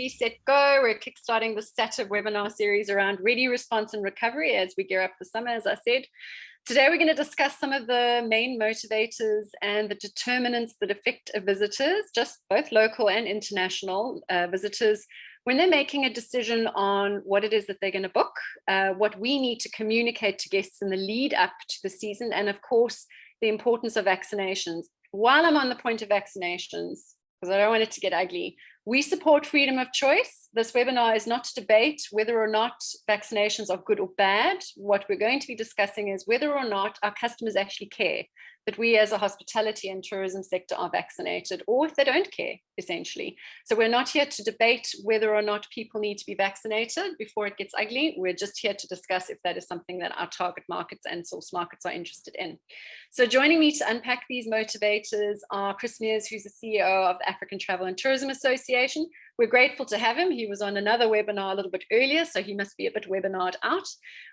ready, set, go. We're kickstarting the SATIB webinar series around ready, response, and recovery as we gear up for summer, as I said. Today, we're going to discuss some of the main motivators and the determinants that affect visitors, just both local and international visitors, when they're making a decision on what it is that they're going to book, what we need to communicate to guests in the lead up to the season, and of course, the importance of vaccinations. While I'm on the point of vaccinations, because I don't want it to get ugly, we support freedom of choice. This webinar is not to debate whether or not vaccinations are good or bad. What we're going to be discussing is whether or not our customers actually care that we as a hospitality and tourism sector are vaccinated, or if they don't care, essentially. So we're not here to debate whether or not people need to be vaccinated before it gets ugly. We're just here to discuss if that is something that our target markets and source markets are interested in. So joining me to unpack these motivators are Chris Mears, who's the CEO of the African Travel and Tourism Association. We're grateful to have him. He was on another webinar a little bit earlier, so he must be a bit webinared out.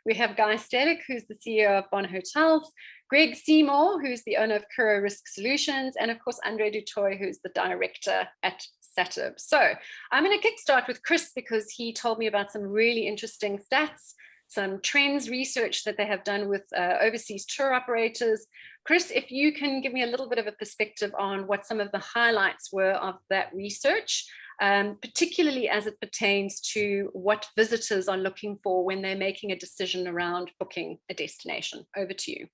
We have Stehlik, who's the CEO of Bon Hotels, Greg Seymour, who's the owner of Curo Risk Solutions, and of course, André du Toit, who's the director at SATIB. So I'm going to kickstart with Chris because he told me about some really interesting stats, some trends research that they have done with overseas tour operators. Chris, if you can give me a little bit of a perspective on what some of the highlights were of that research, particularly as it pertains to what visitors are looking for when they're making a decision around booking a destination. Over to you.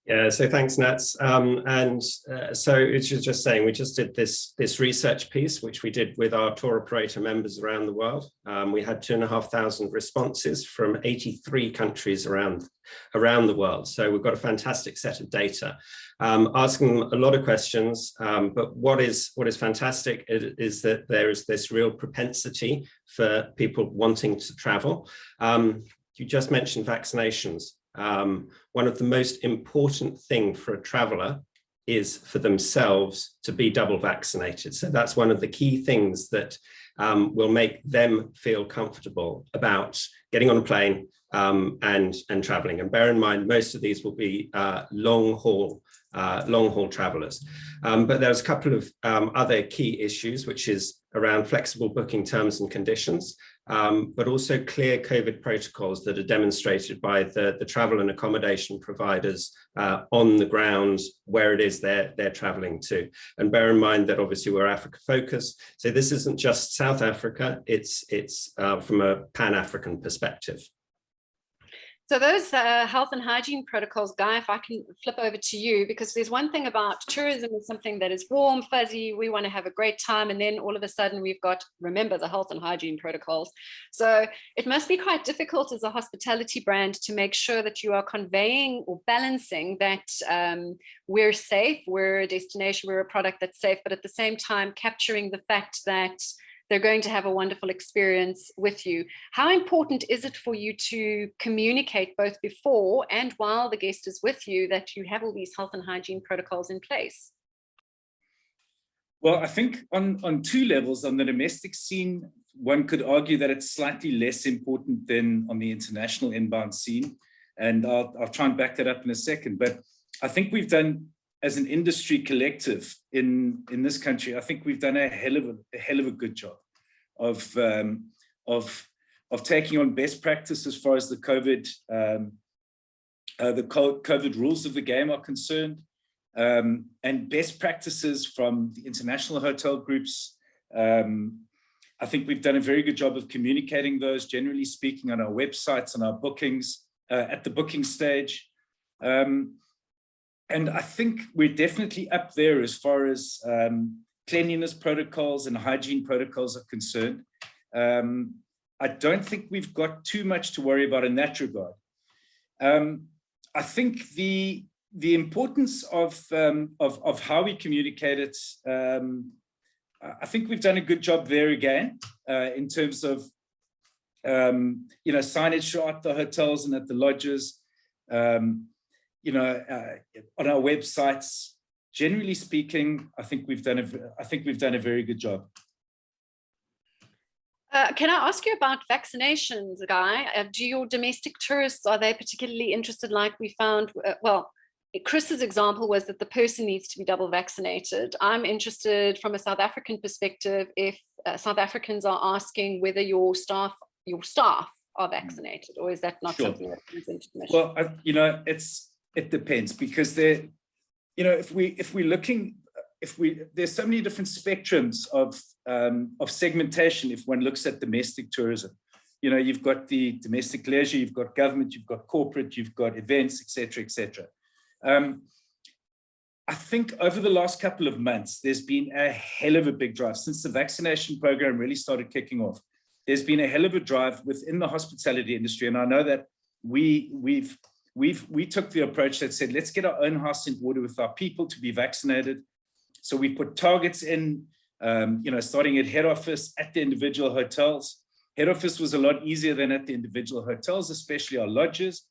Yeah, so thanks, Nats. So it's just saying, we just did this research piece, which we did with our tour operator members around the world. We had 2,500 responses from 83 countries around the world. So we've got a fantastic set of data, asking them a lot of questions. But what is fantastic is that there is this real propensity for people wanting to travel. You just mentioned vaccinations. One of the most important things for a traveler is for themselves to be double vaccinated. So that's one of the key things that will make them feel comfortable about getting on a plane and traveling. And bear in mind, most of these will be long haul travelers. But there's a couple of other key issues, which is around flexible booking terms and conditions, but also clear COVID protocols that are demonstrated by the travel and accommodation providers on the ground where it is they're traveling to. And bear in mind that obviously we're Africa focused, so this isn't just South Africa, it's from a Pan-African perspective. So those health and hygiene protocols, Guy, if I can flip over to you, because there's one thing about tourism is something that is warm, fuzzy, we want to have a great time, and then all of a sudden we've got, remember, the health and hygiene protocols. So it must be quite difficult as a hospitality brand to make sure that you are conveying or balancing that we're safe, we're a destination, we're a product that's safe, but at the same time capturing the fact that they're going to have a wonderful experience with you. How important is it for you to communicate both before and while the guest is with you that you have all these health and hygiene protocols in place? Well, I think on two levels. On the domestic scene, one could argue that it's slightly less important than on the international inbound scene. And I'll try and back that up in a second. But I think we've done, as an industry collective in this country, I think we've done a hell of a good job of taking on best practice as far as the COVID rules of the game are concerned, and best practices from the international hotel groups. I think we've done a very good job of communicating those, generally speaking, on our websites and our bookings at the booking stage. And I think we're definitely up there as far as cleanliness protocols and hygiene protocols are concerned. I don't think we've got too much to worry about in that regard. I think the importance of how we communicate it, I think we've done a good job there again, in terms of signage throughout the hotels and at the lodges. On our websites, generally speaking, I think we've done a very good job. Can I ask you about vaccinations, Guy? Do your domestic tourists, are they particularly interested, like we found, well, Chris's example was that the person needs to be double vaccinated. I'm interested from a South African perspective if South Africans are asking whether your staff are vaccinated, or is that not something that comes into commission? Well, it depends, because there's so many different spectrums of segmentation. If one looks at domestic tourism, you've got the domestic leisure, you've got government, you've got corporate, you've got events, etc., etc. I think over the last couple of months, there's been a hell of a big drive since the vaccination program really started kicking off. There's been a hell of a drive within the hospitality industry, and I know that we took the approach that said, let's get our own house in order with our people to be vaccinated. So we put targets in, starting at head office, at the individual hotels. Head office was a lot easier than at the individual hotels, especially our lodges.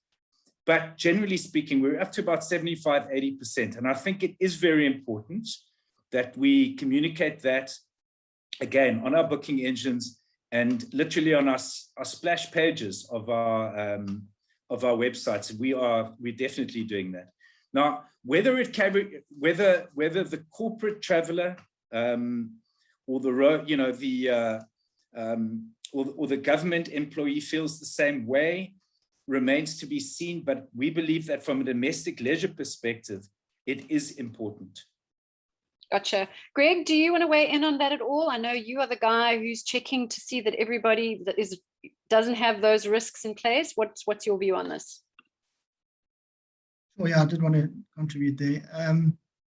But generally speaking, we're up to about 75, 80%. And I think it is very important that we communicate that, again, on our booking engines and literally on our splash pages of our websites. We're definitely doing that. Now, whether the corporate traveler or the government employee feels the same way remains to be seen, but we believe that from a domestic leisure perspective, it is important. Gotcha. Greg, do you want to weigh in on that at all? I know you are the guy who's checking to see that everybody that doesn't have those risks in place. What's your view on this? Oh yeah, I did want to contribute there.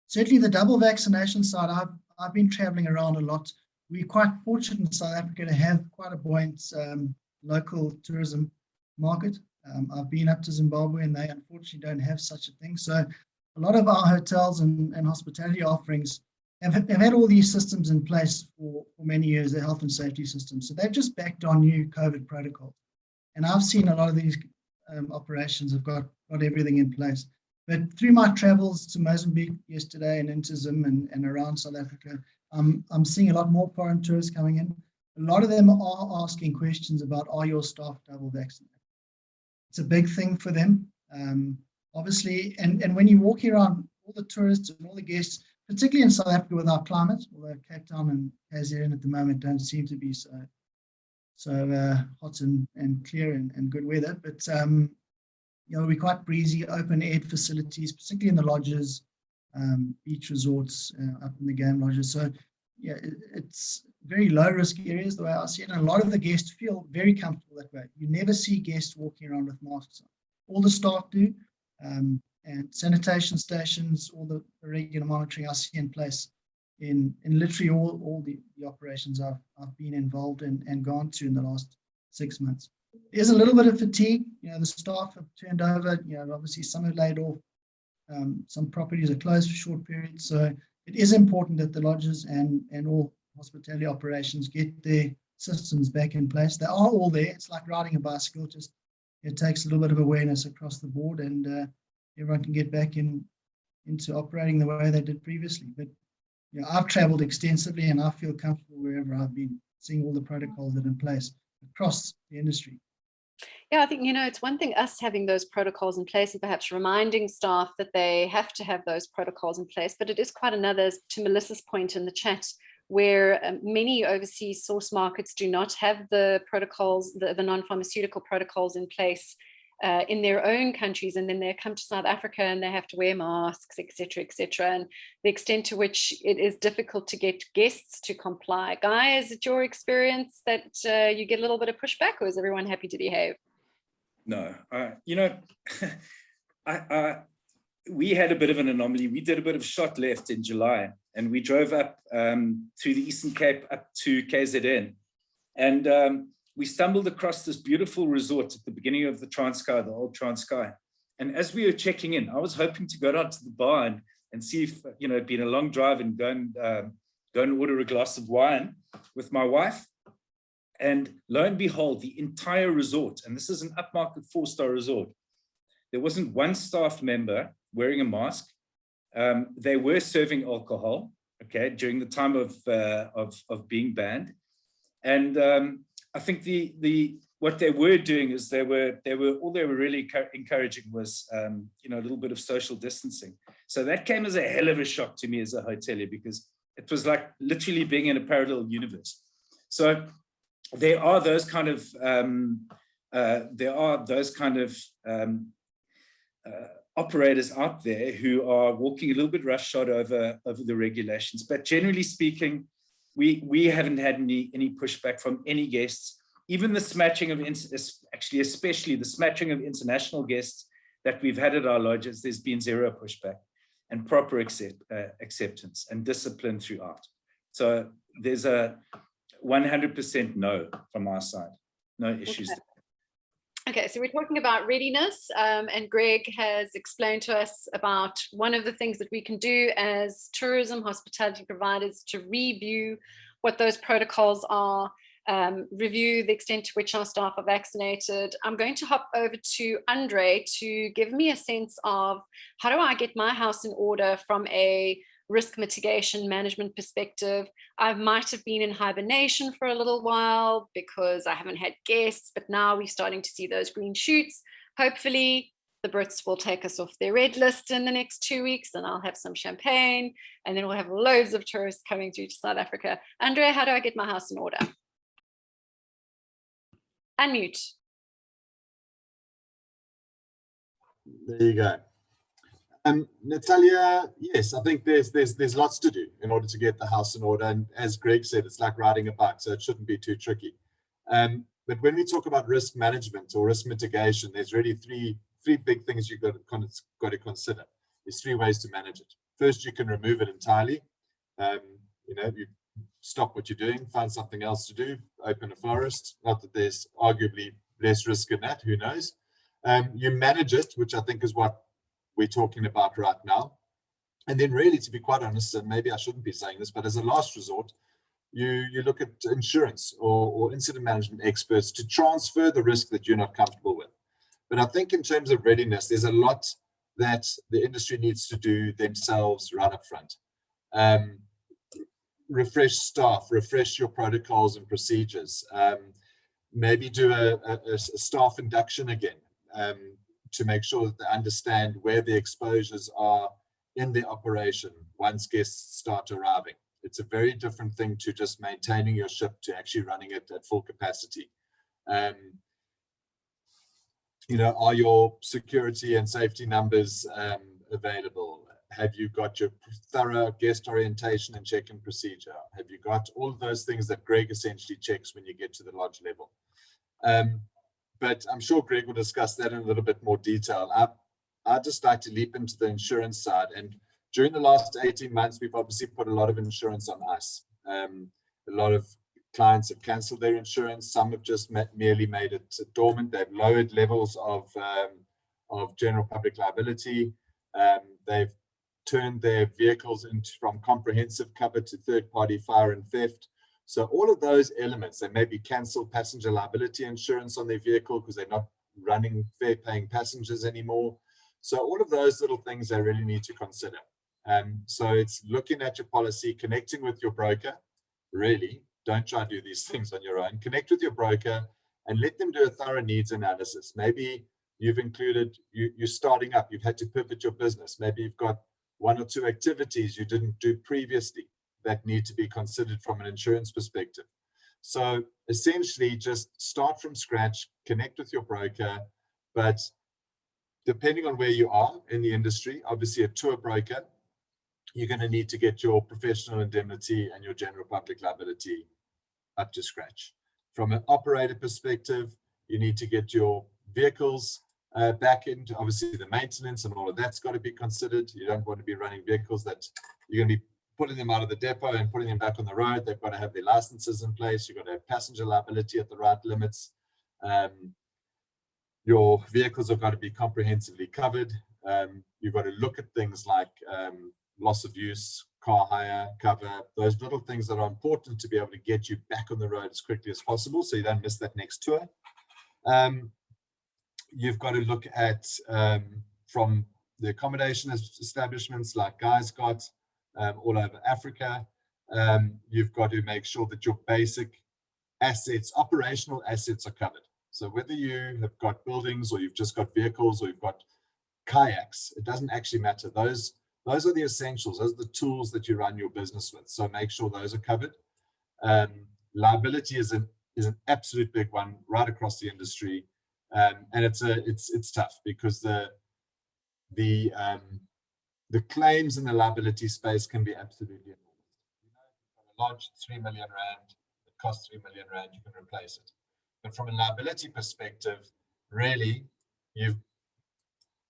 Certainly the double vaccination side, I've been traveling around a lot. We're quite fortunate in South Africa to have quite a buoyant local tourism market. I've been up to Zimbabwe and they unfortunately don't have such a thing. So a lot of our hotels and hospitality offerings have had all these systems in place for many years, the health and safety systems. So they've just backed on new COVID protocols. And I've seen a lot of these operations have got everything in place. But through my travels to Mozambique yesterday and into Zim and around South Africa, I'm seeing a lot more foreign tourists coming in. A lot of them are asking questions about, are your staff double vaccinated? It's a big thing for them, obviously. And when you're walking around, all the tourists and all the guests, particularly in South Africa with our climate, although Cape Town and KZN at the moment don't seem to be so hot and clear and good weather, but we're quite breezy, open air facilities, particularly in the lodges, beach resorts, up in the game lodges. So yeah, it's very low risk areas the way I see it, and a lot of the guests feel very comfortable that way. You never see guests walking around with masks on. All the staff do, and sanitation stations, all the regular monitoring I see in place in literally all the operations I've been involved in and gone to in the last 6 months. There's a little bit of fatigue. The staff have turned over. Obviously some are laid off. Some properties are closed for short periods. So it is important that the lodges and all hospitality operations get their systems back in place. They are all there. It's like riding a bicycle. Just it takes a little bit of awareness across the board, and everyone can get back into operating the way they did previously. But I've traveled extensively, and I feel comfortable wherever I've been, seeing all the protocols that are in place across the industry. Yeah, I think, it's one thing us having those protocols in place and perhaps reminding staff that they have to have those protocols in place, but it is quite another, to Melissa's point in the chat, where many overseas source markets do not have the protocols, the non-pharmaceutical protocols in place in their own countries, and then they come to South Africa and they have to wear masks, etc., etc. And the extent to which it is difficult to get guests to comply. Guy, is it your experience that you get a little bit of pushback, or is everyone happy to behave? No, we had a bit of an anomaly. We did a bit of shot left in July, and we drove up through the Eastern Cape up to KZN, and we stumbled across this beautiful resort at the beginning of the Transkei, the old Transkei. And as we were checking in, I was hoping to go down to the bar and see if, it'd been a long drive, and go and order a glass of wine with my wife. And lo and behold, the entire resort, and this is an upmarket 4-star resort, there wasn't one staff member wearing a mask. They were serving alcohol, during the time of being banned. And I think the what they were doing is they were really encouraging was a little bit of social distancing. So that came as a hell of a shock to me as a hotelier, because it was like literally being in a parallel universe. So there are those kind of operators out there who are walking a little bit roughshod over the regulations. But generally speaking, we haven't had any pushback from any guests. Even the smatching of, especially the smatching of international guests that we've had at our lodges, there's been zero pushback and proper acceptance and discipline throughout. So there's a 100% no from our side, no issues. Okay, so we're talking about readiness, and Greg has explained to us about one of the things that we can do as tourism hospitality providers to review what those protocols are, review the extent to which our staff are vaccinated. I'm going to hop over to André to give me a sense of how do I get my house in order from a risk mitigation management perspective. I might have been in hibernation for a little while because I haven't had guests, but now we're starting to see those green shoots. Hopefully the Brits will take us off their red list in the next 2 weeks, and I'll have some champagne, and then we'll have loads of tourists coming through to South Africa. André, how do I get my house in order? Unmute. There you go. Natalia, yes, I think there's lots to do in order to get the house in order. And as Greg said, it's like riding a bike, so it shouldn't be too tricky. But when we talk about risk management or risk mitigation, there's really three big things you've got to consider. There's three ways to manage it. First, you can remove it entirely. You stop what you're doing, find something else to do, open a forest. Not that there's arguably less risk in that, who knows. You manage it, which I think is what we're talking about right now. And then really, to be quite honest, and maybe I shouldn't be saying this, but as a last resort, you look at insurance or incident management experts to transfer the risk that you're not comfortable with. But I think in terms of readiness, there's a lot that the industry needs to do themselves right up front. Refresh staff, refresh your protocols and procedures, maybe do a staff induction again, to make sure that they understand where the exposures are in the operation once guests start arriving. It's a very different thing to just maintaining your ship to actually running it at full capacity. Are your security and safety numbers available? Have you got your thorough guest orientation and check-in procedure? Have you got all of those things that Greg essentially checks when you get to the lodge level? But I'm sure Greg will discuss that in a little bit more detail. I'd just like to leap into the insurance side. And during the last 18 months, we've obviously put a lot of insurance on ice. A lot of clients have canceled their insurance. Some have just merely made it dormant. They've lowered levels of general public liability. They've turned their vehicles from comprehensive cover to third-party fire and theft. So all of those elements, they maybe cancel passenger liability insurance on their vehicle because they're not running fare-paying passengers anymore. So all of those little things they really need to consider. So it's looking at your policy, connecting with your broker. Really, don't try to do these things on your own. Connect with your broker and let them do a thorough needs analysis. Maybe you've included, you're starting up, you've had to pivot your business. Maybe you've got one or two activities you didn't do previously that need to be considered from an insurance perspective. So essentially just start from scratch, connect with your broker, but depending on where you are in the industry, obviously a tour broker, you're going to need to get your professional indemnity and your general public liability up to scratch. From an operator perspective, you need to get your vehicles back into, obviously the maintenance and all of that's got to be considered. You don't want to be running vehicles that you're going to be putting them out of the depot and putting them back on the road. They've got to have their licenses in place. You've got to have passenger liability at the right limits. Your vehicles have got to be comprehensively covered. You've got to look at things like loss of use, car hire, cover, those little things that are important to be able to get you back on the road as quickly as possible so you don't miss that next tour. You've got to look at from the accommodation establishments like Guy's got all over Africa. You've got to make sure that your basic assets, operational assets are covered. So whether you have got buildings or you've just got vehicles or you've got kayaks, it doesn't actually matter. Those are the essentials. Those are the tools that you run your business with. So make sure those are covered. Liability is an absolute big one right across the industry, and it's tough because the claims in the liability space can be absolutely enormous. You know, from a large 3 million rand, it costs 3 million rand, you can replace it. But from a liability perspective, really,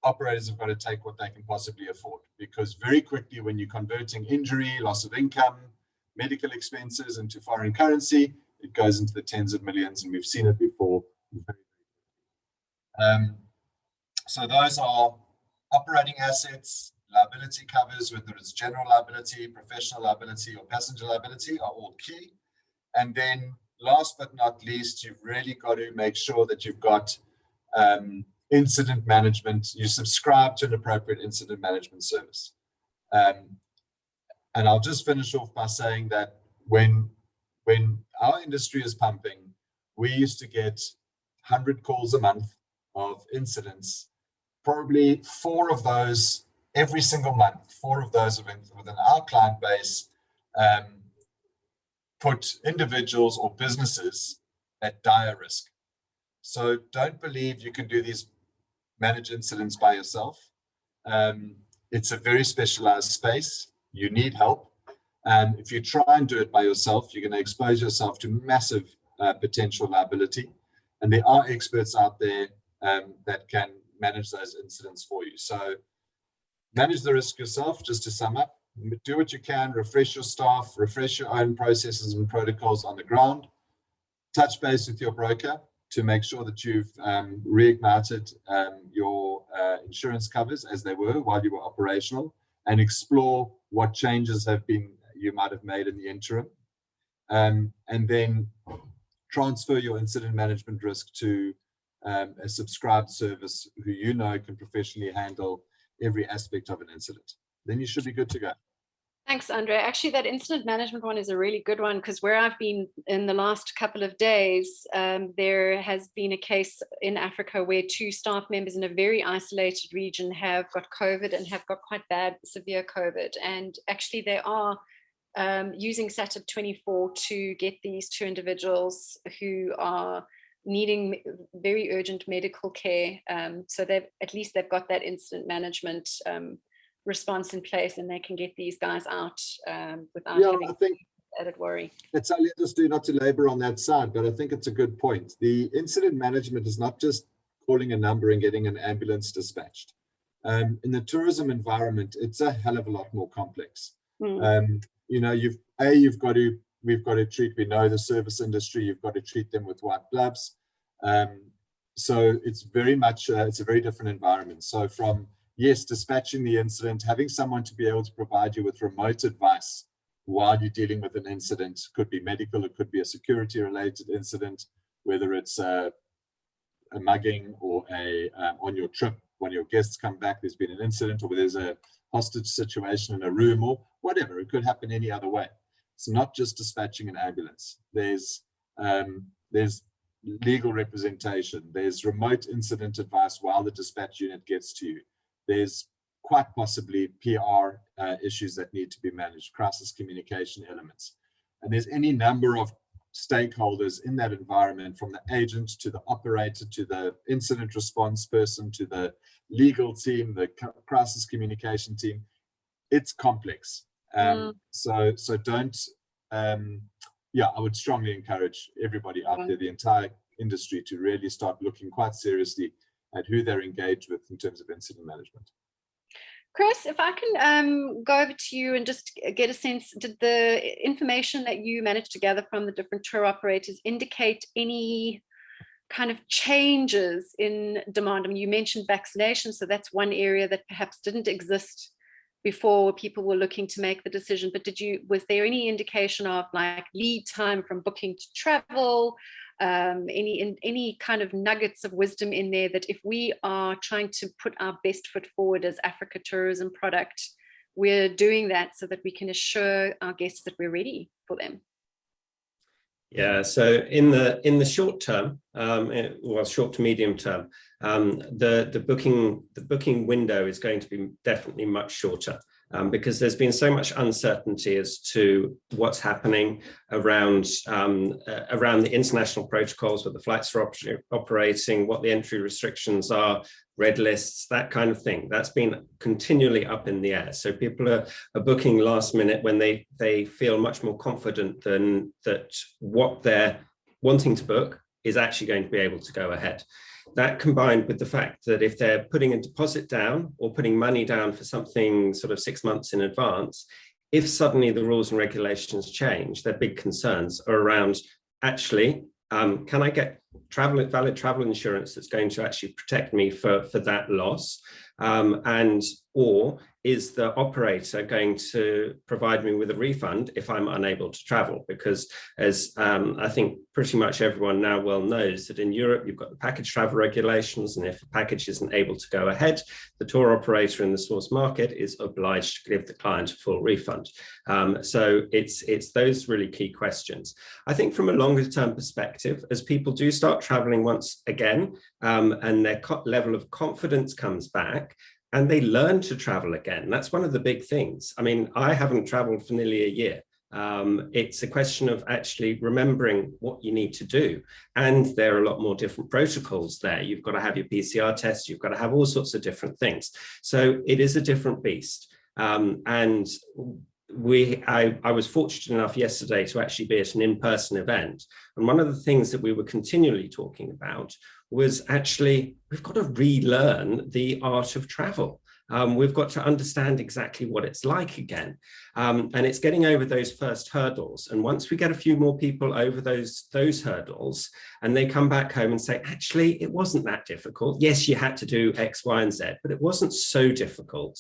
operators have got to take what they can possibly afford, because very quickly when you're converting injury, loss of income, medical expenses into foreign currency, it goes into the tens of millions, and we've seen it before. So those are operating assets, liability covers, whether it's general liability, professional liability, or passenger liability, are all key. And then last but not least, you've really got to make sure that you've got incident management. You subscribe to an appropriate incident management service. And I'll just finish off by saying that when our industry is pumping, we used to get 100 calls a month of incidents, probably 4 of those every single month. 4 of those within our client base put individuals or businesses at dire risk. So don't believe you can do these managed incidents by yourself. It's a very specialized space. You need help. If you try and do it by yourself, you're going to expose yourself to massive potential liability. And there are experts out there that can manage those incidents for you. So manage the risk yourself, just to sum up. Do what you can, refresh your staff, refresh your own processes and protocols on the ground. Touch base with your broker to make sure that you've reignited your insurance covers as they were while you were operational, and explore what changes you might have made in the interim. And then transfer your incident management risk to a subscribed service who you know can professionally handle every aspect of an incident. Then you should be good to go. Thanks, Andre. Actually, that incident management one is a really good one, because where I've been in the last couple of days, there has been a case in Africa where 2 staff members in a very isolated region have got COVID and have got quite bad, severe COVID. And actually, they are using SATIB 24 to get these 2 individuals who are needing very urgent medical care. So they've got that incident management response in place, and they can get these guys out without having added worry. It's only just not to labor on that side, but I think it's a good point. The incident management is not just calling a number and getting an ambulance dispatched. In the tourism environment, it's a hell of a lot more complex. You know, we've got to treat, we know the service industry, you've got to treat them with white gloves. So it's very much, it's a very different environment. So from, yes, dispatching the incident, having someone to be able to provide you with remote advice while you're dealing with an incident, could be medical, it could be a security related incident, whether it's a mugging or on your trip, when your guests come back, there's been an incident, or there's a hostage situation in a room, or whatever. It could happen any other way. It's not just dispatching an ambulance. There's legal representation. There's remote incident advice while the dispatch unit gets to you. There's quite possibly PR issues that need to be managed, crisis communication elements. And there's any number of stakeholders in that environment, from the agent to the operator to the incident response person to the legal team, the crisis communication team. It's complex. So don't, I would strongly encourage everybody out there, the entire industry, to really start looking quite seriously at who they're engaged with in terms of incident management. Chris, if I can go over to you and just get a sense, did the information that you managed to gather from the different tour operators indicate any kind of changes in demand? I mean, you mentioned vaccination, so that's one area that perhaps didn't exist before people were looking to make the decision, but was there any indication of like lead time from booking to travel, any kind of nuggets of wisdom in there, that if we are trying to put our best foot forward as Africa tourism product, we're doing that so that we can assure our guests that we're ready for them? Yeah, so in the short term, well, short to medium term, the booking window is going to be definitely much shorter. Because there's been so much uncertainty as to what's happening around the international protocols, where the flights are operating, what the entry restrictions are, red lists, that kind of thing. That's been continually up in the air. So people are booking last minute when they feel much more confident than that what they're wanting to book is actually going to be able to go ahead. That combined with the fact that if they're putting a deposit down or putting money down for something sort of 6 months in advance, if suddenly the rules and regulations change, their big concerns are around actually, can I get valid travel insurance that's going to actually protect me for that loss? Or is the operator going to provide me with a refund if I'm unable to travel? Because as I think pretty much everyone now well knows that in Europe, you've got the package travel regulations, and if a package isn't able to go ahead, the tour operator in the source market is obliged to give the client a full refund. So it's those really key questions. I think from a longer term perspective, as people do start traveling once again, and their level of confidence comes back, and they learn to travel again. That's one of the big things. I mean, I haven't traveled for nearly a year. It's a question of actually remembering what you need to do. And there are a lot more different protocols there. You've got to have your PCR tests, you've got to have all sorts of different things. So it is a different beast. And I was fortunate enough yesterday to actually be at an in-person event. And one of the things that we were continually talking about was actually, we've got to relearn the art of travel. We've got to understand exactly what it's like again. And it's getting over those first hurdles. And once we get a few more people over those hurdles, and they come back home and say, actually, it wasn't that difficult. Yes, you had to do X, Y, and Z, but it wasn't so difficult.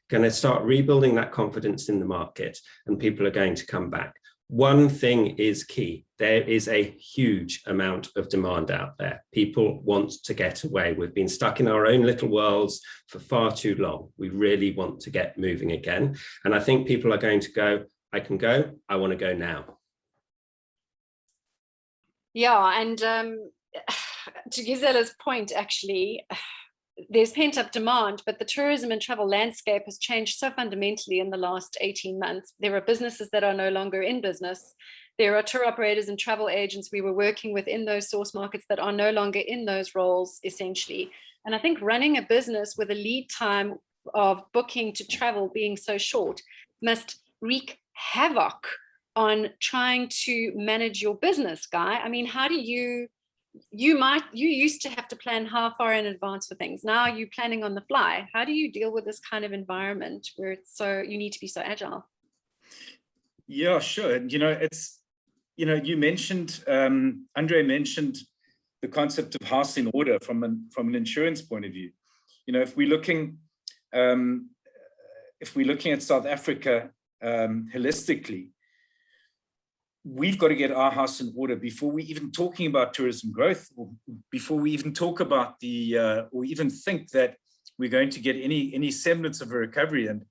Going to start rebuilding that confidence in the market, and people are going to come back. One thing is key. There is a huge amount of demand out there. People want to get away. We've been stuck in our own little worlds for far too long. We really want to get moving again. And I think people are going to go, I can go, I want to go now. Yeah, and to Gisella's point, actually, there's pent-up demand, but the tourism and travel landscape has changed so fundamentally in the last 18 months. There are businesses that are no longer in business. There are tour operators and travel agents we were working with in those source markets that are no longer in those roles, essentially. And I think running a business with a lead time of booking to travel being so short must wreak havoc on trying to manage your business, Guy. I mean, how do you used to have to plan how far in advance for things. Now you're planning on the fly. How do you deal with this kind of environment where it's so, you need to be so agile? Yeah, sure. And, you mentioned, André mentioned the concept of house in order from an insurance point of view. If we're looking at South Africa holistically, we've got to get our house in order before we even talking about tourism growth, or before we even talk about or even think that we're going to get any semblance of a recovery. And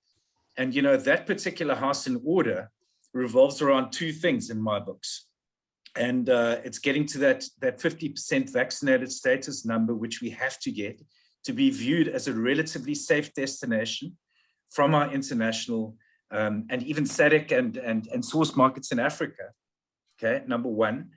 that particular house in order revolves around two things in my books. And it's getting to that 50% vaccinated status number, which we have to get to be viewed as a relatively safe destination from our international and even SATIC and source markets in Africa. Okay, number one.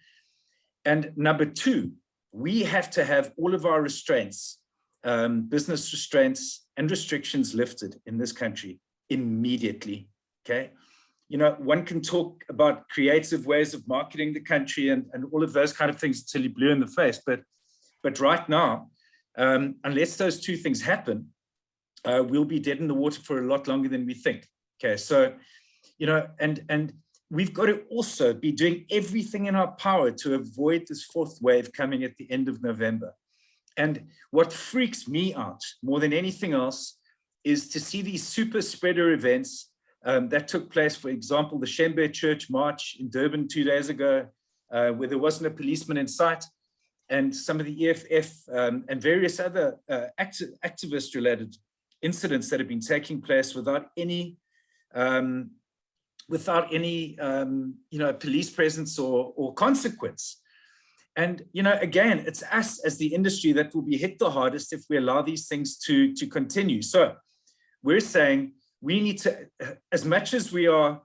And number two, we have to have all of our restraints, business restraints and restrictions lifted in this country immediately. Okay. One can talk about creative ways of marketing the country and all of those kind of things until you're blue in the face. But right now, unless those two things happen, we'll be dead in the water for a lot longer than we think. Okay, so, and we've got to also be doing everything in our power to avoid this fourth wave coming at the end of November. And what freaks me out more than anything else is to see these super spreader events that took place, for example, the Shembe Church March in Durban 2 days ago, where there wasn't a policeman in sight, and some of the EFF and various other activist-related incidents that have been taking place without any without any, police presence or consequence. And, again, it's us as the industry that will be hit the hardest if we allow these things to continue. So we're saying we need to, as much as we are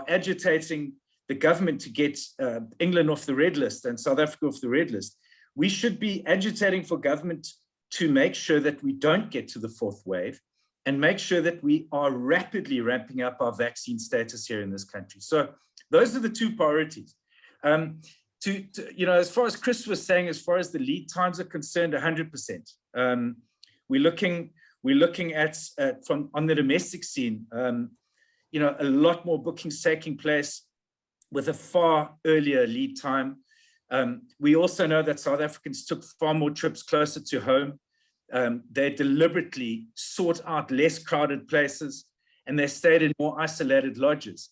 agitating the government to get England off the red list and South Africa off the red list, we should be agitating for government to make sure that we don't get to the fourth wave and make sure that we are rapidly ramping up our vaccine status here in this country. So those are the two priorities. As far as Chris was saying, as far as the lead times are concerned, 100%. We're looking at from on the domestic scene, a lot more bookings taking place with a far earlier lead time. We also know that South Africans took far more trips closer to home. They deliberately sought out less crowded places, and they stayed in more isolated lodges.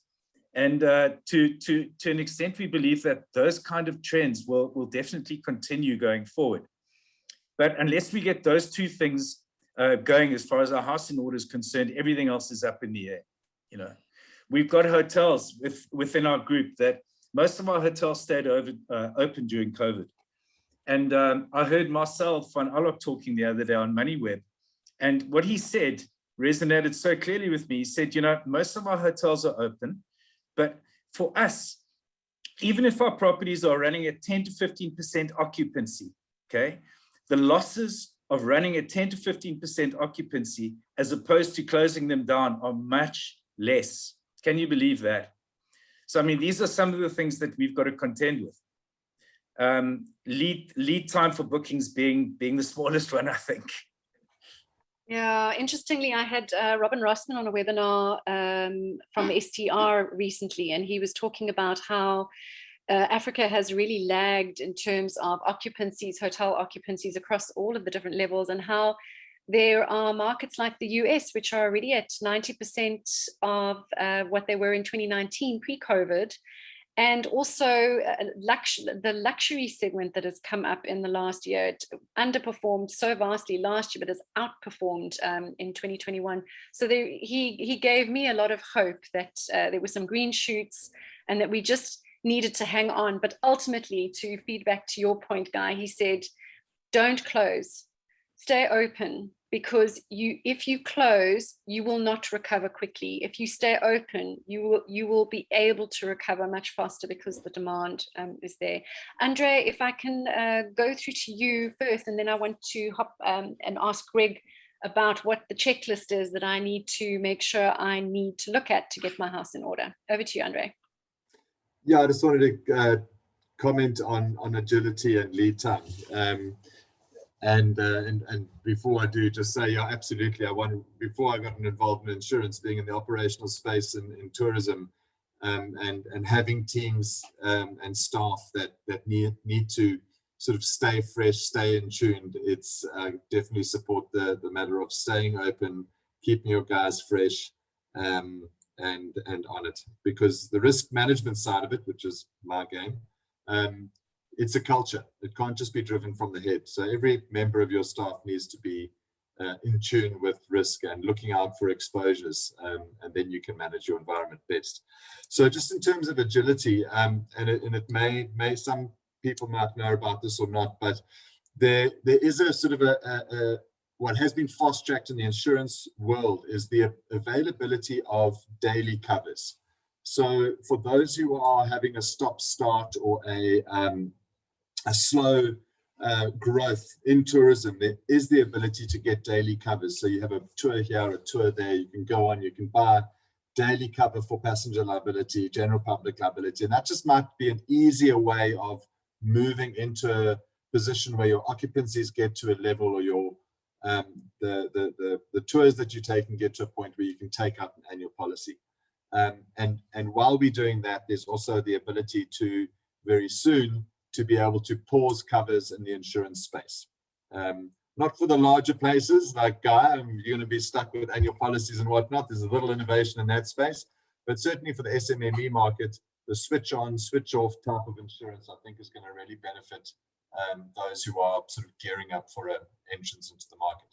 And to an extent, we believe that those kind of trends will definitely continue going forward. But unless we get those two things going, as far as our house in order is concerned, everything else is up in the air. We've got hotels within our group that most of our hotels stayed open during COVID. And I heard Marcel van Alloc talking the other day on MoneyWeb, and what he said resonated so clearly with me. He said, most of our hotels are open, but for us, even if our properties are running at 10 to 15% occupancy, okay, the losses of running at 10 to 15% occupancy as opposed to closing them down are much less. Can you believe that? So, I mean, these are some of the things that we've got to contend with. Lead time for bookings being the smallest one, I think. Yeah, interestingly, I had Robin Rossman on a webinar from STR recently, and he was talking about how Africa has really lagged in terms of occupancies, hotel occupancies across all of the different levels, and how there are markets like the US, which are already at 90% of what they were in 2019 pre-COVID. And also the luxury segment that has come up in the last year, it underperformed so vastly last year, but has outperformed in 2021. So he gave me a lot of hope that there were some green shoots and that we just needed to hang on. But ultimately, to feed back to your point, Guy, he said, don't close, stay open. Because if you close, you will not recover quickly. If you stay open, you will be able to recover much faster because the demand is there. Andre, if I can go through to you first, and then I want to hop and ask Greg about what the checklist is that I need to make sure I need to look at to get my house in order. Over to you, Andre. Yeah, I just wanted to comment on agility and lead time. And before I do, just say, yeah, absolutely. Before I got involved in insurance, being in the operational space in tourism, and having teams and staff that need to sort of stay fresh, stay in tuned. It's definitely support the matter of staying open, keeping your guys fresh, and on it. Because the risk management side of it, which is my game, it's a culture. It can't just be driven from the head. So every member of your staff needs to be in tune with risk and looking out for exposures, and then you can manage your environment best. So just in terms of agility, and it may some people might know about this or not, but there is a sort of a what has been fast-tracked in the insurance world is the availability of daily covers. So for those who are having a stop-start or a slow growth in tourism, there is the ability to get daily covers. So you have a tour here, a tour there, you can go on, you can buy daily cover for passenger liability, general public liability, and that just might be an easier way of moving into a position where your occupancies get to a level, or your the tours that you take and get to a point where you can take out an annual policy. And while we're doing that, there's also the ability to very soon to be able to pause covers in the insurance space. Not for the larger places like Guy, you're going to be stuck with annual policies and whatnot. There's a little innovation in that space, but certainly for the SMME market, the switch on, switch off type of insurance, I think, is going to really benefit those who are sort of gearing up for an entrance into the market.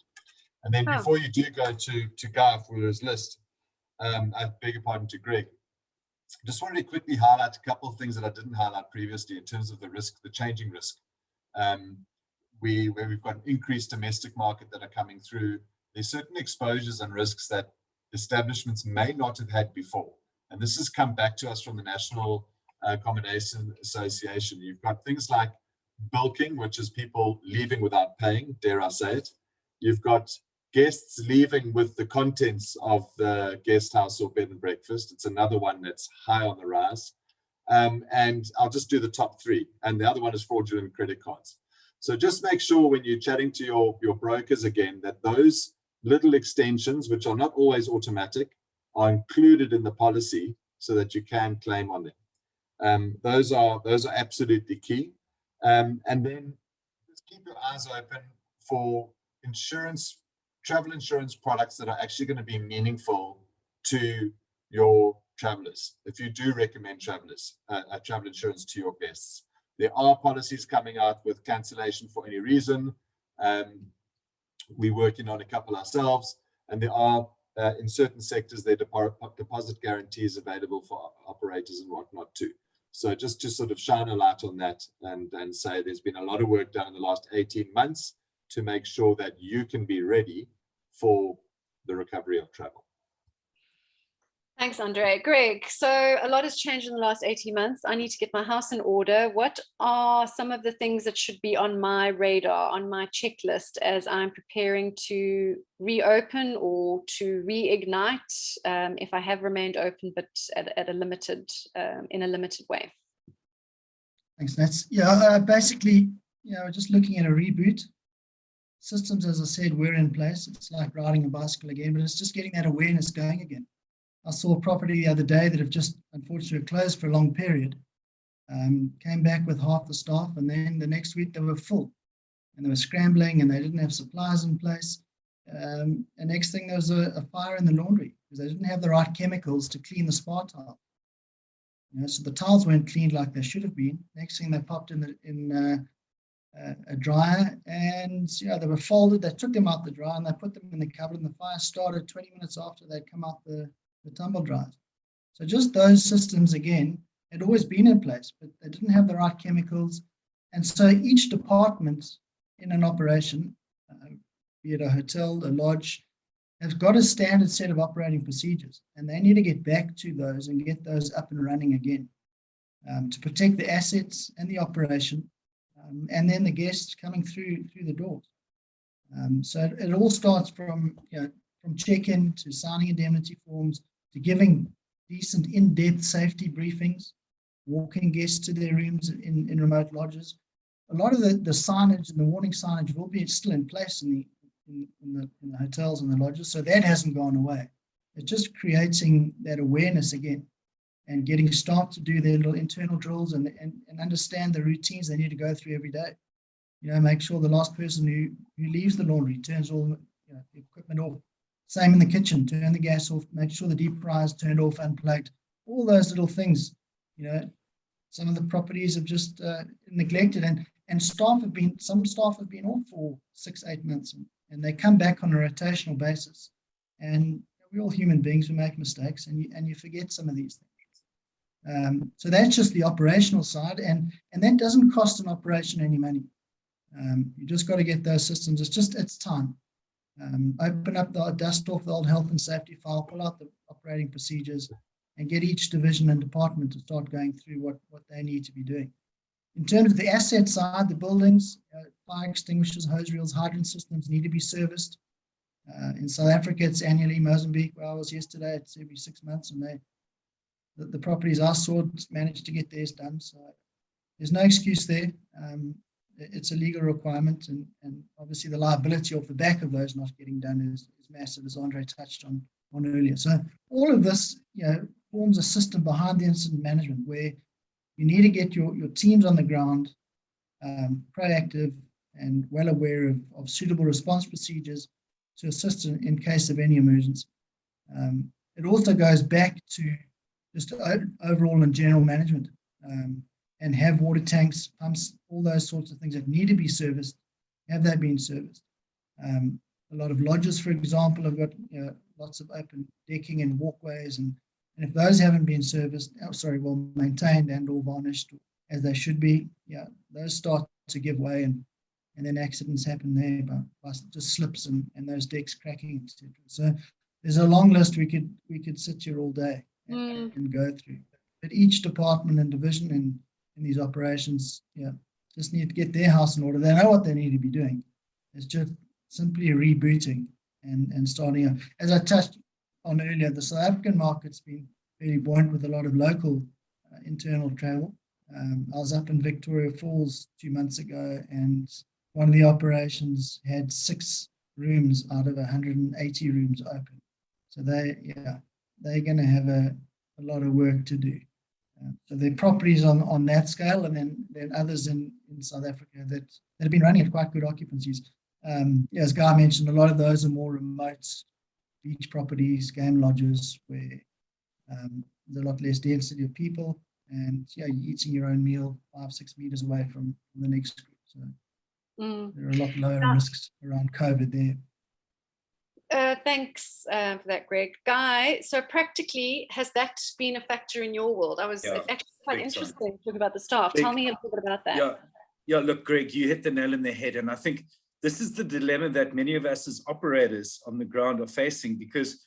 And then before you do go to Guy for his list, I beg your pardon, to Greg. Just wanted to quickly highlight a couple of things that I didn't highlight previously in terms of the risk, the changing risk. Where we've got an increased domestic market that are coming through, there's certain exposures and risks that establishments may not have had before. And this has come back to us from the National Accommodation Association. You've got things like bilking, which is people leaving without paying, dare I say it. You've got guests leaving with the contents of the guest house or bed and breakfast. It's another one that's high on the rise. And I'll just do the top three. And the other one is fraudulent credit cards. So just make sure when you're chatting to your brokers again, that those little extensions, which are not always automatic, are included in the policy so that you can claim on them. Those are absolutely key. And then just keep your eyes open for travel insurance products that are actually going to be meaningful to your travelers. If you do recommend travel insurance to your guests, there are policies coming out with cancellation for any reason. We're working on a couple ourselves, and there are in certain sectors, there are deposit guarantees available for operators and whatnot too. So just to sort of shine a light on that and say there's been a lot of work done in the last 18 months to make sure that you can be ready for the recovery of travel. Thanks, Andre. Greg, so a lot has changed in the last 18 months. I need to get my house in order. What are some of the things that should be on my radar, on my checklist, as I'm preparing to reopen or to reignite if I have remained open, but at a limited, in a limited way? Thanks, Nats. Yeah, basically, we're just looking at a reboot. Systems, as I said, were in place. It's like riding a bicycle again, but it's just getting that awareness going again. I saw a property the other day that have just unfortunately closed for a long period. Came back with half the staff, and then the next week they were full, and they were scrambling, and they didn't have supplies in place. And next thing, there was a fire in the laundry because they didn't have the right chemicals to clean the spa tile. So the tiles weren't cleaned like they should have been. Next thing, they popped in a dryer, and they were folded. They took them out the dryer and they put them in the cupboard, and the fire started 20 minutes after they'd come out the tumble dryers. So just those systems again had always been in place, but they didn't have the right chemicals. And so each department in an operation, be it a hotel, a lodge, has got a standard set of operating procedures, and they need to get back to those and get those up and running again to protect the assets and the operation, and then the guests coming through the doors. So it all starts from check-in to signing indemnity forms to giving decent in-depth safety briefings, walking guests to their rooms in remote lodges. A lot of the signage and the warning signage will be still in place in the hotels and the lodges, so that hasn't gone away. It's just creating that awareness again and getting staff to do their little internal drills and understand the routines they need to go through every day. Make sure the last person who leaves the laundry turns all the equipment off. Same in the kitchen, turn the gas off, make sure the deep fryer is turned off, unplugged, all those little things. Some of the properties have just neglected, and some staff have been off for 6-8 months, and they come back on a rotational basis. And we're all human beings who make mistakes, and you forget some of these things. So that's just the operational side, and that doesn't cost an operation any money. You just got to get those systems. It's time. Open up dust off the old health and safety file, pull out the operating procedures, and get each division and department to start going through what they need to be doing. In terms of the asset side, the buildings, fire extinguishers, hose reels, hydrant systems need to be serviced. In South Africa, it's annually. Mozambique, where I was yesterday, it's every 6 months, and the properties I saw managed to get theirs done. So there's no excuse there. It's a legal requirement, and obviously the liability off the back of those not getting done is massive, as Andre touched on earlier. So all of this, forms a system behind the incident management where you need to get your teams on the ground, proactive and well aware of suitable response procedures to assist in case of any emergency. It also goes back to just overall and general management. And have water tanks, pumps, all those sorts of things that need to be serviced. Have they been serviced? A lot of lodges, for example, have got lots of open decking and walkways, and if those haven't been maintained and or varnished as they should be, yeah, those start to give way, and then accidents happen there by just slips and those decks cracking, etc. So there's a long list we could sit here all day and go through. But each department and division in these operations, yeah, just need to get their house in order. They know what they need to be doing. It's just simply rebooting and starting up. As I touched on earlier, the South African market's been very buoyant with a lot of local internal travel. I was up in Victoria Falls 2 months ago, and one of the operations had 6 rooms out of 180 rooms open. So they're going to have a lot of work to do. So there are properties on that scale, and then others in South Africa that have been running at quite good occupancies. As Guy mentioned, a lot of those are more remote beach properties, game lodges, where there's a lot less density of people, and you're eating your own meal 5-6 meters away from the next group. So there are a lot lower risks around COVID there. Thanks for that, Greg. Guy, so practically, has that been a factor in your world? I was actually quite interested in talking about the staff. Tell me a little bit about that. Yeah, look, Greg, you hit the nail on the head. And I think this is the dilemma that many of us as operators on the ground are facing, because,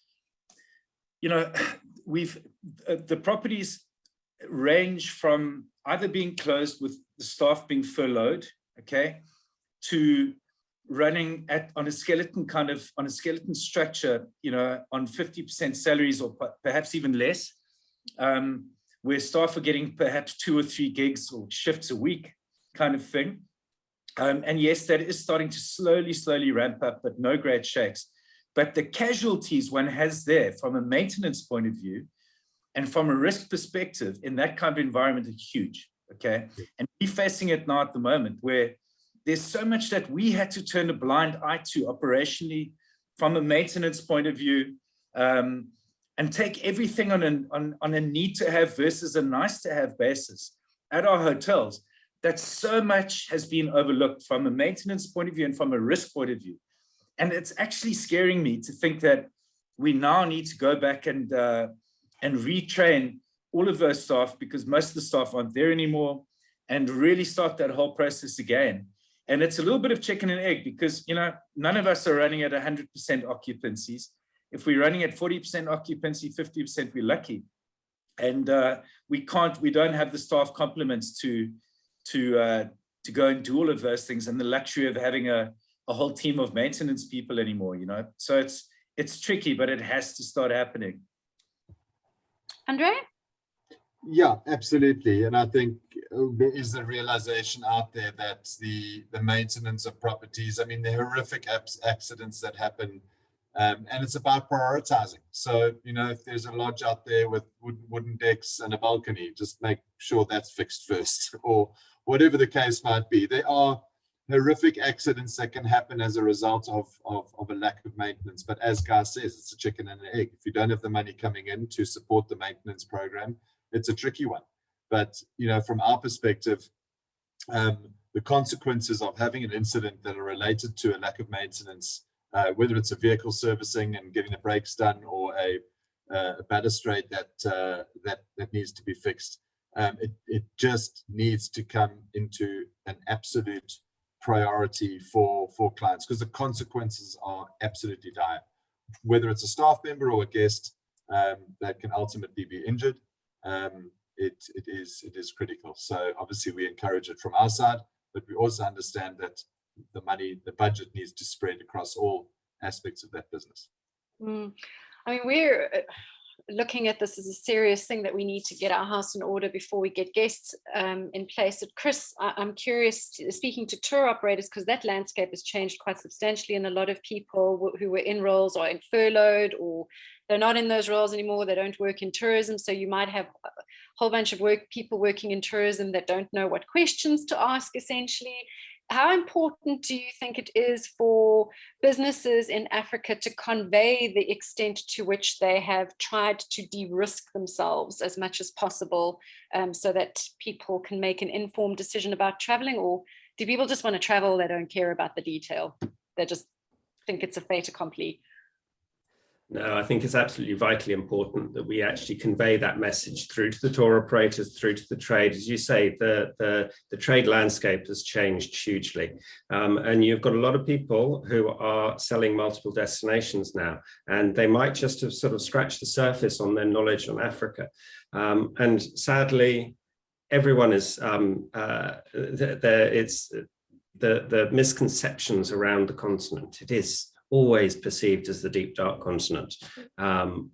the properties range from either being closed with the staff being furloughed, okay, to running on a skeleton structure, on 50% salaries or perhaps even less, where staff are getting perhaps 2 or 3 gigs or shifts a week kind of thing. And yes, that is starting to slowly ramp up, but no great shakes. But the casualties one has there from a maintenance point of view and from a risk perspective in that kind of environment is huge, okay? And we're facing it now at the moment, where there's so much that we had to turn a blind eye to operationally from a maintenance point of view, and take everything on a need to have versus a nice to have basis at our hotels. That so much has been overlooked from a maintenance point of view and from a risk point of view. And it's actually scaring me to think that we now need to go back and retrain all of those staff, because most of the staff aren't there anymore, and really start that whole process again. And it's a little bit of chicken and egg, because, none of us are running at 100% occupancies. If we're running at 40% occupancy, 50%, we're lucky. And we don't have the staff complements to go and do all of those things, and the luxury of having a whole team of maintenance people anymore, So it's tricky, but it has to start happening. André? Yeah, absolutely. And I think there is a realization out there that the maintenance of properties, the horrific accidents that happen, and it's about prioritizing. So, if there's a lodge out there with wooden decks and a balcony, just make sure that's fixed first, or whatever the case might be. There are horrific accidents that can happen as a result of a lack of maintenance. But as Guy says, it's a chicken and an egg. If you don't have the money coming in to support the maintenance program, it's a tricky one. But, from our perspective, the consequences of having an incident that are related to a lack of maintenance, whether it's a vehicle servicing and getting the brakes done, or a balustrade that needs to be fixed, it just needs to come into an absolute priority for clients, because the consequences are absolutely dire. Whether it's a staff member or a guest that can ultimately be injured, it is critical. So obviously we encourage it from our side, but we also understand that the budget needs to spread across all aspects of that business. We're looking at this as a serious thing that we need to get our house in order before we get guests in place. But Chris, I'm curious, speaking to tour operators, because that landscape has changed quite substantially, and a lot of people who were in roles are furloughed, or they're not in those roles anymore. They don't work in tourism. So you might have a whole bunch of people working in tourism that don't know what questions to ask, essentially. How important do you think it is for businesses in Africa to convey the extent to which they have tried to de-risk themselves as much as possible, so that people can make an informed decision about traveling? Or do people just want to travel? They don't care about the detail. They just think it's a fait accompli. No, I think it's absolutely vitally important that we actually convey that message through to the tour operators, through to the trade. As you say, the trade landscape has changed hugely. And you've got a lot of people who are selling multiple destinations now, and they might just have sort of scratched the surface on their knowledge on Africa. And sadly, everyone is, it's the misconceptions around the continent. It is always perceived as the deep, dark continent.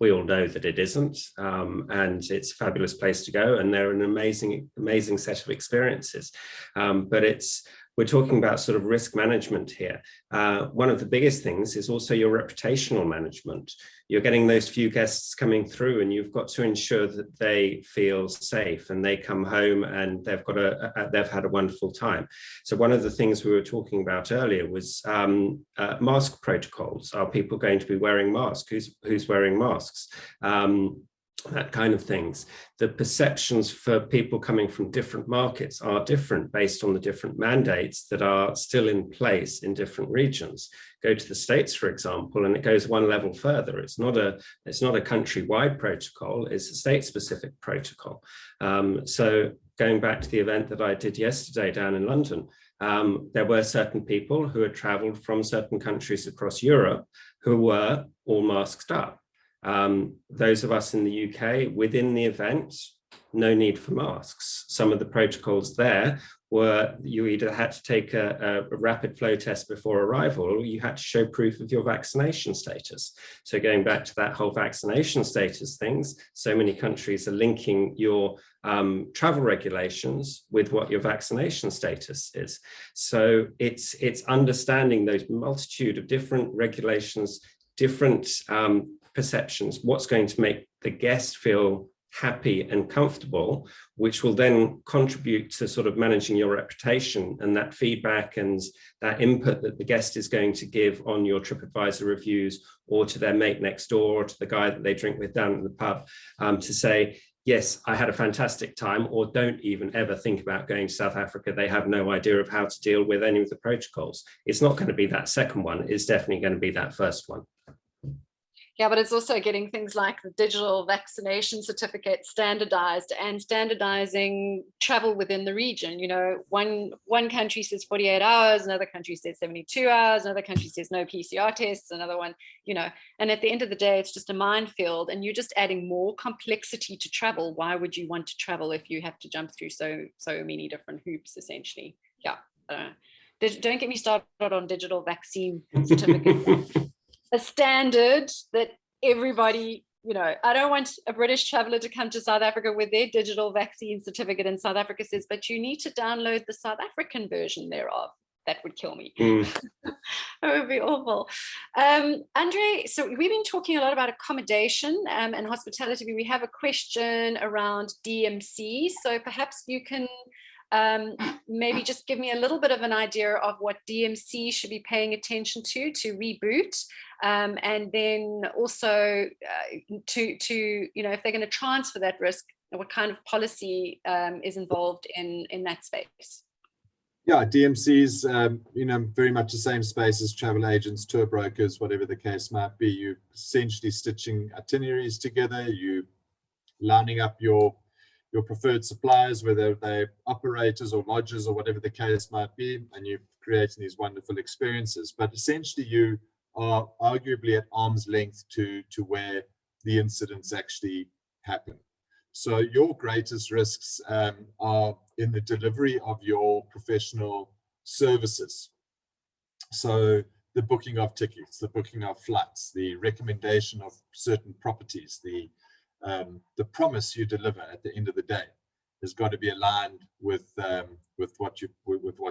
We all know that it isn't, and it's a fabulous place to go, and they're an amazing set of experiences. But we're talking about sort of risk management here. One of the biggest things is also your reputational management. You're getting those few guests coming through, and you've got to ensure that they feel safe and they come home and they've had a wonderful time. So one of the things we were talking about earlier was mask protocols. Are people going to be wearing masks? Who's wearing masks? That kind of things. The perceptions for people coming from different markets are different based on the different mandates that are still in place in different regions. Go to the States, for example, and it goes one level further. It's not a country-wide protocol, it's a state-specific protocol. So going back to the event that I did yesterday down in London, there were certain people who had traveled from certain countries across Europe who were all masked up. Those of us in the UK within the event, no need for masks. Some of the protocols there were you either had to take a rapid flow test before arrival, or you had to show proof of your vaccination status. So going back to that whole vaccination status things, so many countries are linking your travel regulations with what your vaccination status is. So it's understanding those multitude of different regulations, different perceptions, what's going to make the guest feel happy and comfortable, which will then contribute to sort of managing your reputation and that feedback and that input that the guest is going to give on your TripAdvisor reviews, or to their mate next door, or to the guy that they drink with down at the pub, to say, yes, I had a fantastic time, or don't even ever think about going to South Africa. They have no idea of how to deal with any of the protocols. It's not going to be that second one. It's definitely going to be that first one. Yeah, but it's also getting things like the digital vaccination certificate standardized and standardizing travel within the region. You know, one country says 48 hours, another country says 72 hours, another country says no PCR tests, another one, you know, and at the end of the day, it's just a minefield, and you're just adding more complexity to travel. Why would you want to travel if you have to jump through so many different hoops, essentially? Yeah. Don't get me started on digital vaccine certificates. A standard that everybody, you know, I don't want a British traveler to come to South Africa with their digital vaccine certificate and South Africa says, but you need to download the South African version thereof. That would kill me. That would be awful. André, so we've been talking a lot about accommodation and hospitality. We have a question around DMCs. So perhaps you can maybe just give me a little bit of an idea of what DMC should be paying attention to reboot, and then also to you know, if they're going to transfer that risk, what kind of policy is involved in that space? Yeah, DMCs, you know, very much the same space as travel agents, tour brokers, whatever the case might be. You essentially stitching itineraries together, you lining up your preferred suppliers, whether they're operators or lodges or whatever the case might be, and you're creating these wonderful experiences. But essentially, you are arguably at arm's length to where the incidents actually happen. So your greatest risks are in the delivery of your professional services. So the booking of tickets, the booking of flights, the recommendation of certain properties, the promise you deliver at the end of the day has got to be aligned with what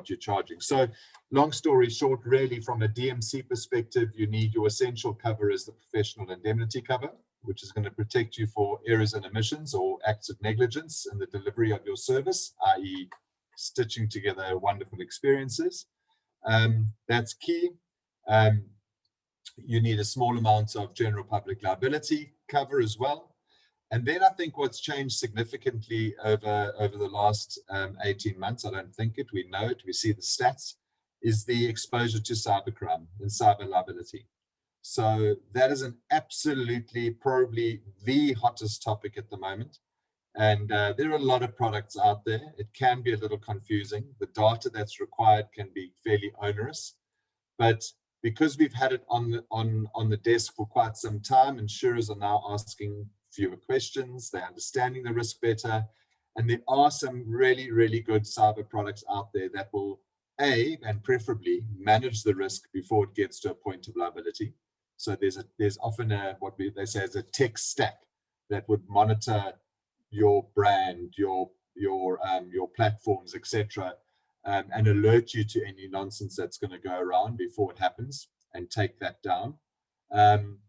you're charging. So, long story short, really, from a DMC perspective, you need your essential cover as the professional indemnity cover, which is going to protect you for errors and omissions or acts of negligence in the delivery of your service, i.e., stitching together wonderful experiences. That's key. You need a small amount of general public liability cover as well. And then I think what's changed significantly over the last 18 months, I don't think it, we know it, we see the stats, is the exposure to cybercrime and cyber liability. So that is an absolutely, probably the hottest topic at the moment. And there are a lot of products out there. It can be a little confusing. The data that's required can be fairly onerous, but because we've had it on the desk for quite some time, insurers are now asking fewer questions. They're understanding the risk better. And there are some really, really good cyber products out there that will, and preferably manage the risk before it gets to a point of liability. So there's often they say is a tech stack that would monitor your brand, your platforms, etc., and alert you to any nonsense that's going to go around before it happens, and take that down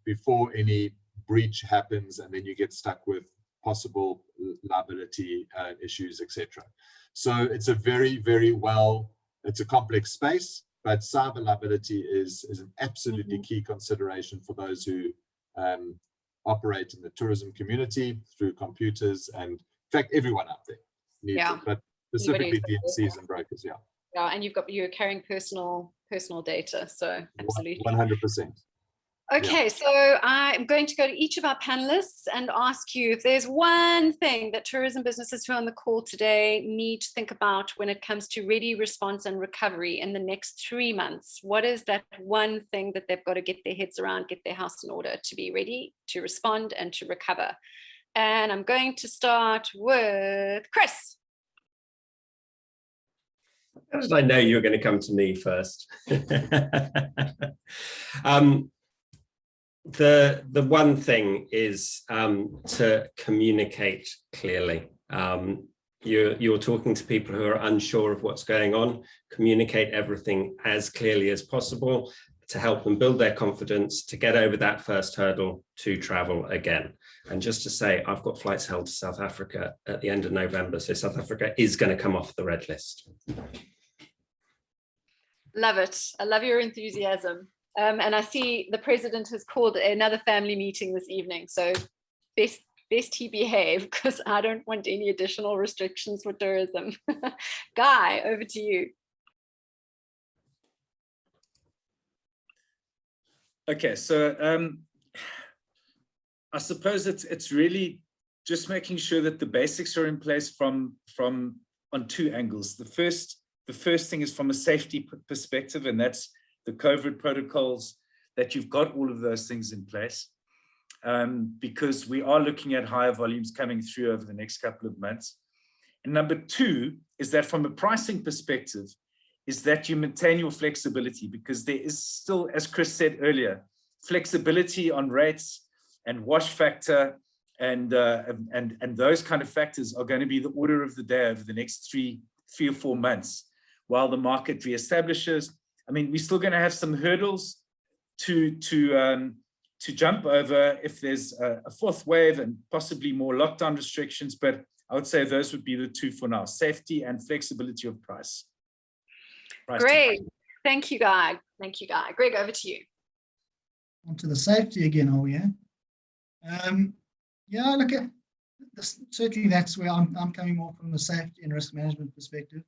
before any breach happens, and then you get stuck with possible liability issues, etc. So it's a very, very it's a complex space, but cyber liability is an absolutely key consideration for those who operate in the tourism community through computers, and in fact everyone out there needs it, but specifically DMCs and brokers. Yeah, and you're carrying personal data, so absolutely 100%. Okay, so I'm going to go to each of our panelists and ask you if there's one thing that tourism businesses who are on the call today need to think about when it comes to ready, response, and recovery in the next 3 months. What is that one thing that they've got to get their heads around, get their house in order to be ready, to respond, and to recover? And I'm going to start with Chris. How did I know you were going to come to me first? The one thing is to communicate clearly. You're talking to people who are unsure of what's going on. Communicate everything as clearly as possible to help them build their confidence, to get over that first hurdle to travel again. And just to say, I've got flights held to South Africa at the end of November, so South Africa is going to come off the red list. Love it. I love your enthusiasm. And I see the president has called another family meeting this evening. So best he behave, because I don't want any additional restrictions for tourism. Guy, over to you. Okay, so I suppose it's really just making sure that the basics are in place on two angles. The first thing is from a safety perspective, and that's the COVID protocols, that you've got all of those things in place, because we are looking at higher volumes coming through over the next couple of months. And number two is that from a pricing perspective, is that you maintain your flexibility, because there is still, as Chris said earlier, flexibility on rates and wash factor and those kind of factors are going to be the order of the day over the next 3 or 4 months while the market reestablishes. I mean, we're still going to have some hurdles to jump over if there's a fourth wave and possibly more lockdown restrictions, but I would say those would be the two for now: safety and flexibility of price. Great. Thank you, Guy. Thank you, Guy. Greg, over to you. On to the safety again, are we? Yeah, look, certainly that's where I'm coming more from the safety and risk management perspective.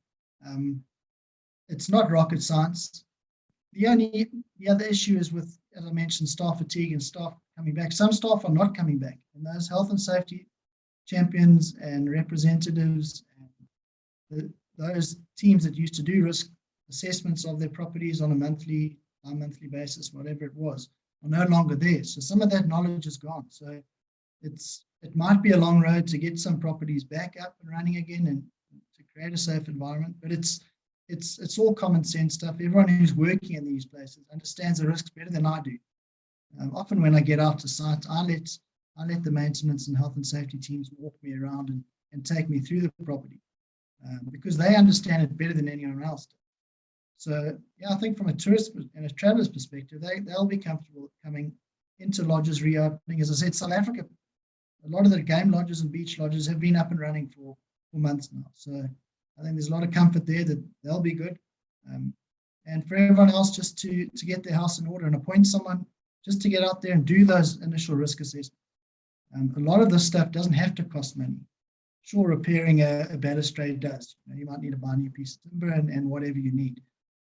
It's not rocket science. The other issue is with, as I mentioned, staff fatigue and staff coming back. Some staff are not coming back, and those health and safety champions and representatives and those teams that used to do risk assessments of their properties on a monthly, bi-monthly basis, whatever it was, are no longer there. So some of that knowledge is gone. So it might be a long road to get some properties back up and running again and to create a safe environment, but it's all common sense stuff. Everyone who's working in these places understands the risks better than I do. Often when I get out to site, I let the maintenance and health and safety teams walk me around and take me through the property, because they understand it better than anyone else does. So yeah, I think from a tourist and a traveler's perspective, they'll be comfortable coming into lodges reopening. As I said, South Africa, a lot of the game lodges and beach lodges have been up and running for months now. So I think there's a lot of comfort there that they'll be good. And for everyone else, just to get their house in order and appoint someone just to get out there and do those initial risk assessments. A lot of this stuff doesn't have to cost money. Sure, repairing a balustrade does. You might need to buy a new piece of timber and whatever you need.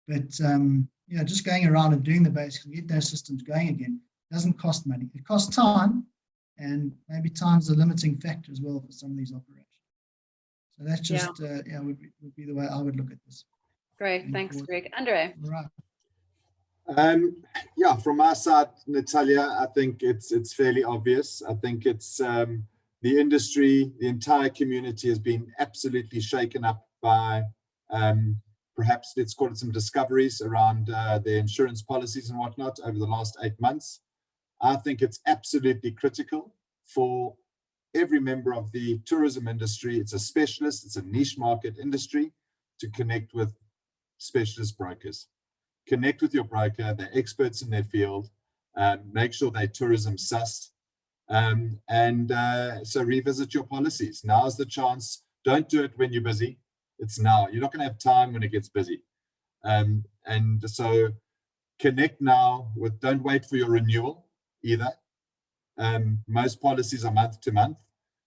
But just going around and doing the basics and get those systems going again doesn't cost money. It costs time, and maybe time's a limiting factor as well for some of these operations. So that's just, would be the way I would look at this. Great, thanks, Greg. Andre. Right. Yeah, from my side, Natalia, I think it's fairly obvious. I think it's the industry, the entire community has been absolutely shaken up by perhaps, let's call it, some discoveries around their insurance policies and whatnot over the last 8 months. I think it's absolutely critical for every member of the tourism industry. It's a specialist, it's a niche market industry, to connect with specialist brokers. Connect with your broker, they're experts in their field, make sure they're tourism sussed, so revisit your policies. Now's the chance. Don't do it when you're busy. It's now. You're not going to have time when it gets busy. And so connect now with, don't wait for your renewal either. Most policies are month to month.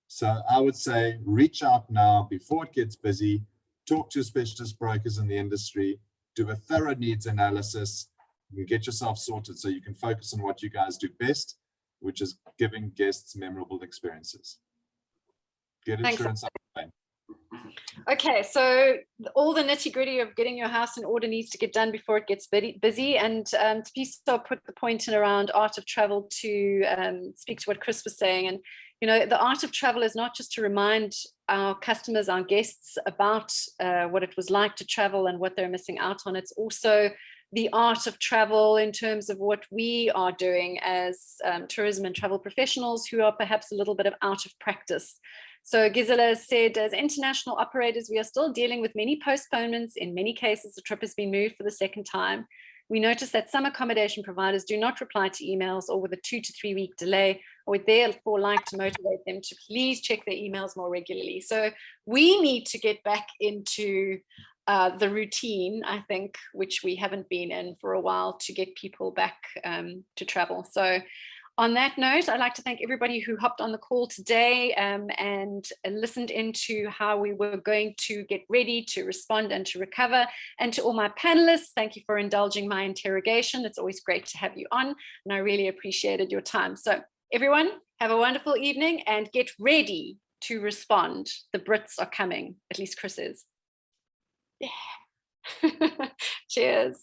So I would say reach out now before it gets busy, talk to specialist brokers in the industry, do a thorough needs analysis, and get yourself sorted so you can focus on what you guys do best, which is giving guests memorable experiences. Get insurance up the plane. Okay, so all the nitty-gritty of getting your house in order needs to get done before it gets busy. And Tpiso put the point in around art of travel to speak to what Chris was saying. And, you know, the art of travel is not just to remind our customers, our guests, about what it was like to travel and what they're missing out on. It's also the art of travel in terms of what we are doing as tourism and travel professionals who are perhaps a little bit of out of practice. So Gisela said, as international operators, we are still dealing with many postponements. In many cases, the trip has been moved for the second time. We notice that some accommodation providers do not reply to emails, or with a 2 to 3 week delay. I would therefore like to motivate them to please check their emails more regularly. So we need to get back into the routine, I think, which we haven't been in for a while, to get people back to travel. So on that note, I'd like to thank everybody who hopped on the call today and listened into how we were going to get ready to respond and to recover. And to all my panelists, thank you for indulging my interrogation. It's always great to have you on, and I really appreciated your time. So everyone, have a wonderful evening and get ready to respond. The Brits are coming, at least Chris is. Yeah. Cheers.